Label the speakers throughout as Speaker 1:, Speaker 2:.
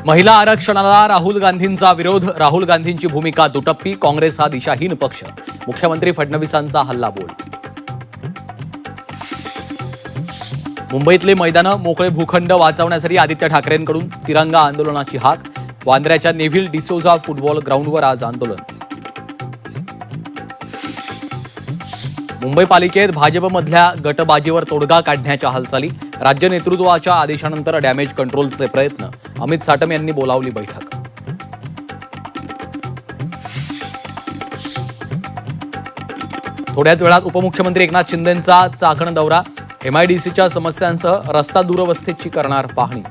Speaker 1: महिला आरक्षणाला राहुल गांधींचा विरोध, राहुल गांधींची भूमिका दुटप्पी, काँग्रेस हा दिशाहीन पक्ष, मुख्यमंत्री फडणवीसांचा हल्लाबोल. मुंबईतले मैदानं, मोकळे भूखंड वाचवण्यासाठी आदित्य ठाकरेंकडून तिरंगा आंदोलनाची हाक, वांद्र्याच्या नेव्हिल डिसोझा फुटबॉल ग्राउंडवर आज आंदोलन. मुंबई पालिकेत भाजपमधल्या गटबाजीवर तोडगा काढण्याच्या हालचाली, राज्य नेतृत्वाच्या आदेशानंतर डॅमेज कंट्रोलचे प्रयत्न, अमित साटम यांनी बोलावली बैठक. थोड्याच वेळात उपमुख्यमंत्री एकनाथ शिंदेंचा चाकण दौरा, एमआयडीसीच्या समस्यांसह रस्ता दुरवस्थेची करणार पाहणी.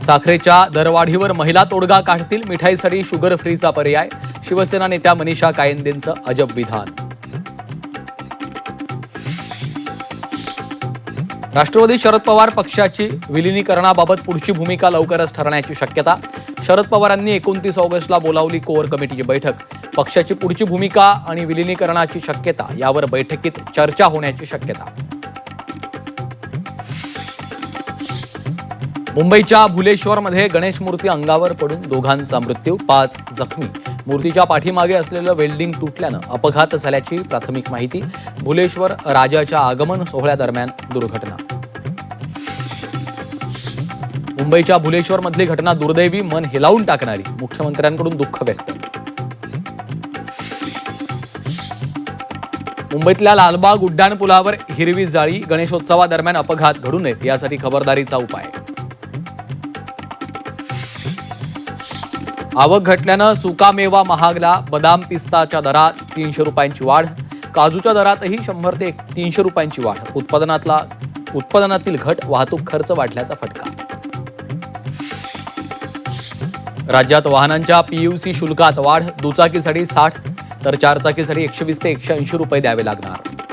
Speaker 1: साखरेच्या दरवाढीवर महिला तोडगा काढतील, मिठाईसाठी शुगर फ्रीचा पर्याय, शिवसेना नेत्या मनीषा कायंदेंचं अजब विधान. राष्ट्रवादी शरद पवार पक्षाची विलिनीकरणाबाबत पुढची भूमिका लवकरच ठरण्याची शक्यता, शरद पवारांनी 29 ऑगस्टला बोलावली कोअर कमिटीची बैठक, पक्षाची पुढची भूमिका आणि विलिनीकरणाची शक्यता यावर बैठकीत चर्चा होण्याची शक्यता. मुंबईच्या भुलेश्वरमध्ये गणेश मूर्ती अंगावर पडून दोघांचा मृत्यू, 5 जखमी, मूर्तीच्या पाठीमागे असलेलं वेल्डिंग तुटल्यानं अपघात झाल्याची प्राथमिक माहिती, भुलेश्वर राजाच्या आगमन सोहळ्यादरम्यान दुर्घटना. मुंबईच्या भुलेश्वरमधली घटना दुर्दैवी, मन हेलावून टाकणारी, मुख्यमंत्र्यांकडून दुःख व्यक्त. मुंबईतल्या लालबाग उड्डाणपुलावर हिरवी जाळी, गणेशोत्सवादरम्यान अपघात घडू नयेत यासाठी खबरदारीचा उपाय. आवक घटल्यानं सुकामेवा महागला, बदाम पिस्ताच्या दरात 300 रुपयांची वाढ, काजूच्या दरातही 100 ते 300 रुपयांची वाढ, उत्पादनातील घट, वाहतूक खर्च वाढल्याचा फटका. राज्यात वाहनांच्या पीयूसी शुल्कात वाढ, दुचाकीसाठी 60 तर चारचाकीसाठी 120 ते 180 रुपये द्यावे लागणार.